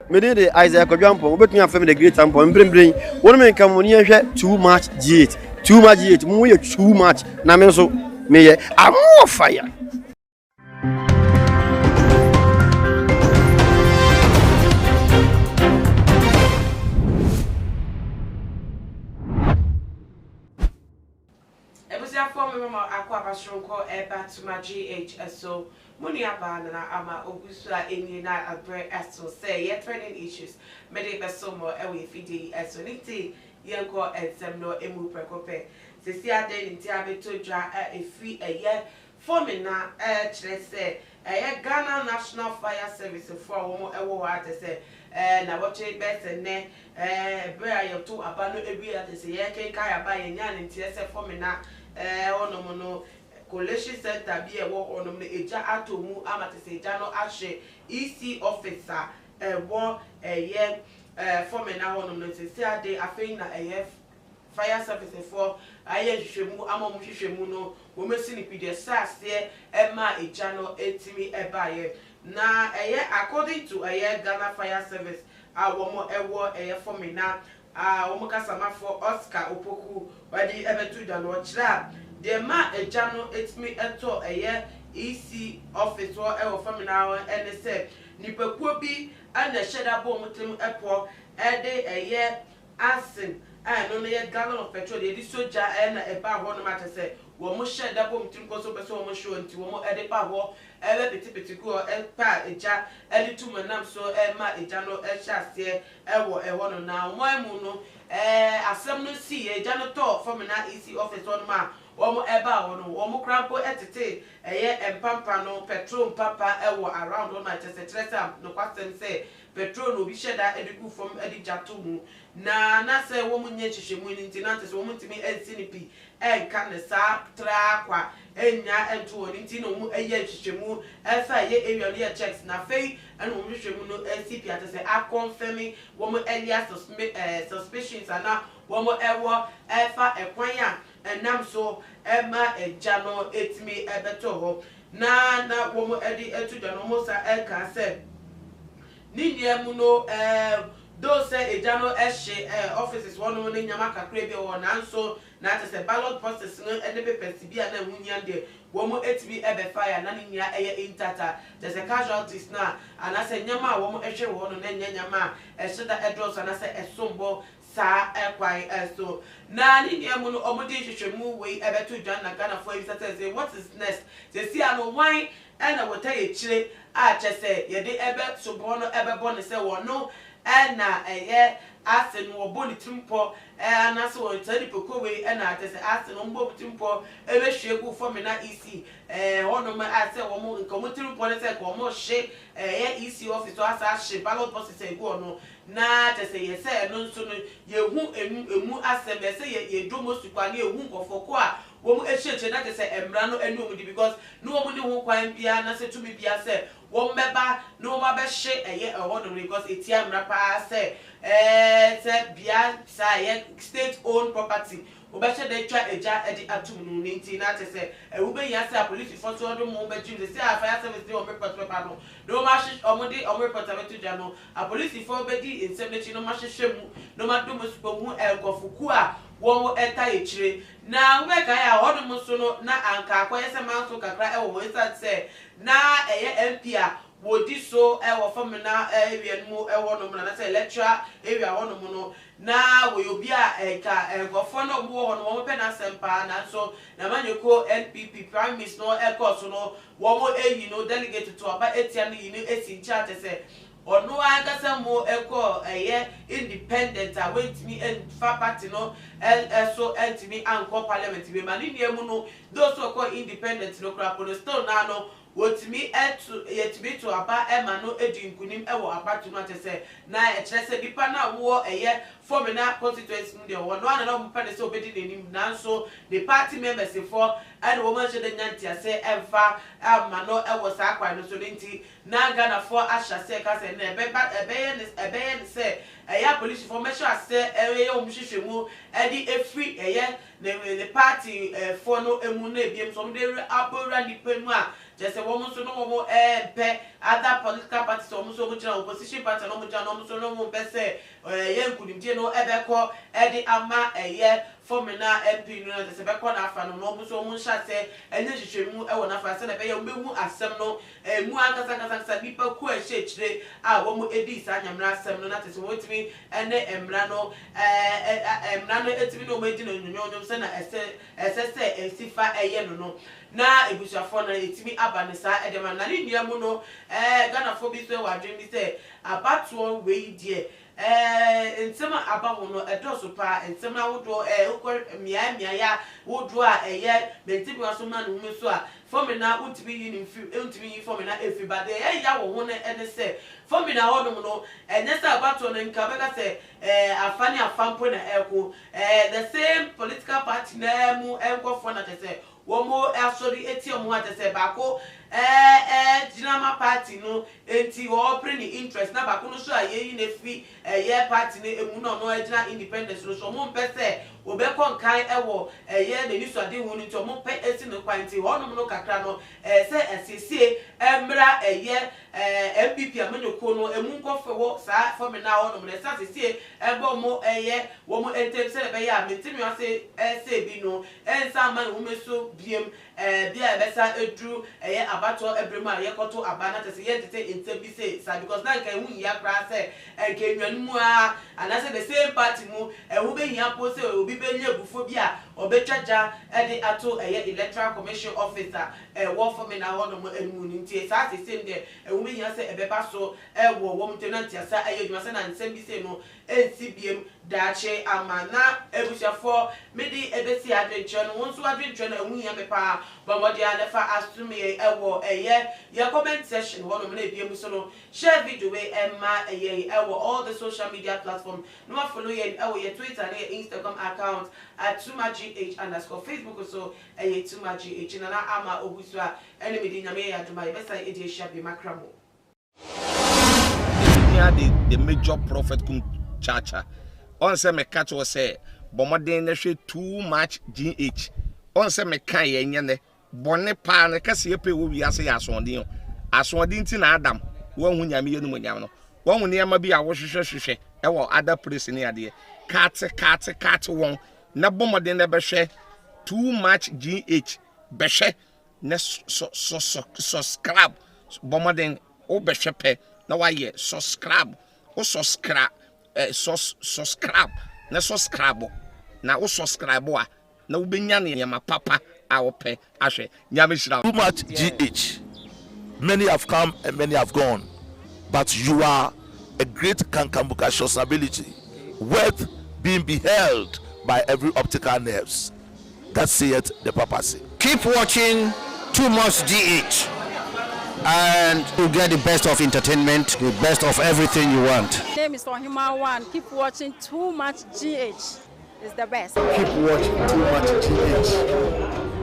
Me dey Isaac Odwampo, obetumi afem the great ampo mbrembren. Wonu me nka mo ni ehwe too much G8. Too much G8. Mo ye too much. Na me so me ye am fire. Ebusia for me mama akwa basronko eba to my GH so money abana na ama ogusua eni na abre so say ye training issues me dey be so more ewe fidi so niti yenko ensem no emu prekope sisi ade nti abeto dwa efi eye for me na kire say eye Ghana National Fire Service for wo ewo wa te say na woche bese ne bre ayoto abano ebi ate say ye kenka ya ba ye nya nti ese for me na ono no Collation center bi ewo ono no eja atomu amate say eja no ahye EC officer wo eye for me na ono no say ade afei na eye fire service for aye hwehwemu amom hwehwemu no wo mesi ni pide sase ema eja no etimi ebaye na eye according to eye Ghana Fire Service awomo ewo eye for me na womo kasama for Oscar Opoku wadi ebetu da no kira de ma eja no etimi eto eye EC office wo ewo for me na ene se nipakuo bi ana hyeda bo mutem epo ede eye asin no no ye gallon of petrol de soja na eba ho no mate se wo mo hyeda bo mutem ko so be so wo mo show nti wo mo ede pa ho ebe piti ko pa eja ede tumanam so ma eja no hyase ewo ewo no na mo emu no asem no si eja no to for me na EC office on ma wo mo eba ho no wo mo krampo etete eye empampa no petrol papa ewo around on my chest tresa no kwasem se petrol no bi hyeda edigu from edijato mu na se wo mu nye hwehwemu ni nti na se wo mu ntimi ensinipi enka ne sa tra kwa enya ento oni nti no mu eye hwehwemu efa ye area no ye checks na fei eno mu hwehwemu no NCP ate se a confirming wo mu earlier suspicions ana wo mu ewo efa ekwan a enam so ema eja no etimi ebeto ho na wo mu edi etu da no mo sa eka se ni mu no those say ejano ehye offices one no nyama kakra bi wo na nso na ate se ballot process no ene papers bi na hunya de wo mo etbi ebe fire na nya eye intata there se casualties na ana se nyama wo mo ehwe wo no na nyama ehye da edros ana se esombo sa ekwai so na ni mu no omodi hwehwemu we ebe to dwan na Ghana for visitors say what is next se si ano wan ena wota ye chire a chese ye de ebe sobo no ebe bo ne se wo no na eye asen wo boni timpo na so wo tani pokowe na atese asen wo timpo ebe hwegu for me na EC hono ma ase wo mo nkomo timpo ne se ko mo hye EC office asa hye ballot process ego no na atese ye se no nso no ye hu emu asem se ye domo sukwa na ehu nkofo ko a wo mu ehyeche na atese emra no enu mu di because no wo mu ni ho kwan bia na se tumi bia se wo mbeba no ma be hye eye hono because etia mra pa se se bia sa ye state owned property obeche de twa eja edi atum no nti na tese wo be ya se police for so do mo be trim se fire service dey o report paper no no ma shi omodi o report abetu ja no a police for be di insecurity no ma hwehwemu no ma do mo supo hu elkofuku a wo eta echire na we ka ya hodo mo so no na anka akoye se manso kakra e wo inside se na eye MP a wodi so ewo fam na area mu ewo no na say lecturer area wono mu no na we obi a ka gofo no wo no wo pe na sempa na so na manyeko NPP prime minister no course no wo mo eyi no delegate to aba etia no yi no esi ncha te say ono agasa mo eko eye independent a wentimi and fa party no so entimi anko parliament be mani niemu no those who call independent no crap no still na no wotimi yetimi to aba ema no edi nkunim ewo apatu no atese na ekyerese dipa na wo eye formina constituency no de wo no ana no mpane se obedi nenim nanso the party members for and wo man shede nyanti ase emfa ama no ewo sa akwa no so nti na Ghana for asha se ka se na ebeye ne se eya police information ase eye omhwehwemu edi efri eye the party for no emune some day abora dipema just a woman so no more other political parties almost opposition party no much no pese yen could no ebeko edi ama eye formina MP no the sebeko na afa no so mu sha se enye hwehwemu e wona fa se na be ye obehu asem no mu akasa bipa ku a hwehwere a wo mu edi sa nyamra asem no na tese wotimi ene emra no etimi no meji no nyonyom se na ese esifa eye no na ebusuafo na etimi aba ne sa edema na ne nua mu no Ghana fo bi so wadwen bi se abato we die nsema aba ho no edoso pa nsema wodo ukor mia ya wodo a eye bentibi waso ma no mu so a formina utimi yin ntimi formina efi bade ya wo ho ne ene se formina hodom no enyesa abato no nka beka se afani afampo na eko the same political party na mu enkofo na tese womo asori eti omo atese bako jinama party no enti wo pre ni interest na bako no so ayeyi na fi ye party ne emu no no ejina independence so mo mpese obekọ nkan ewo ye de ni so ade hu ni to mo pe esi no kwanti honom no kakra no se esiesie emra ye MPP amanyoko no emu nkofo wo sa formina honom na sa siesie ebo mo ye wo mo entem se be ya metimi ase se bi no ensa man wo meso biem bia besa edru ye abato ebrema ye koto abana tese ye tete entem bi se sa because na nkan hu ya kra se enke nwanmu a anase the same party mu hu be hia po se obi benye bufobia obetwaja ede ato electoral commission officer wo formina honom enu ni ntie sa sesem de hu be hia se ebeba so wo wo mtenanti asa ayedwuma se na nsem bi se no ensibiem dache amana ebusiafo medi ebesi adwenche no wonso adwenche na hu hia mepa bomodi alefa asumi ewo ye comment section honom na ebiem so no share video we emma ewo all the social media platform no follow ye ewo ye Twitter and ye Instagram account at @tumagh_ Facebook so tumagh na ama obusua ene medi nyame ya duma besa edi share be makramo the major prophet kun chacha on say me catch was say bomoden na hwe too much GH on say me kan ye nyene bone pa na kase ye pe wo wi ase ya asonde nti na adam wo hu nyame ye no nyam no wo hu ne ma bi a wo hwehwehwehwe e wo other place ne ade kat won na bomoden na be hwe too much GH be hwe na subscribe bomoden o be hwe pe na wa ye subscribe o subscribe na subscribe na o subscribe a na wo benya ne ma papa a wo pe ahwe nyame shira. Too much GH. Many have come and many have gone, but you are a great kankambuka ability, worth being beheld by every optical nerves. That saith the papacy. Keep watching Too Much GH, and you get the best of entertainment, the best of everything you want. My name is Human One. Keep watching Too Much GH. It's the best. Keep watching Too Much GH.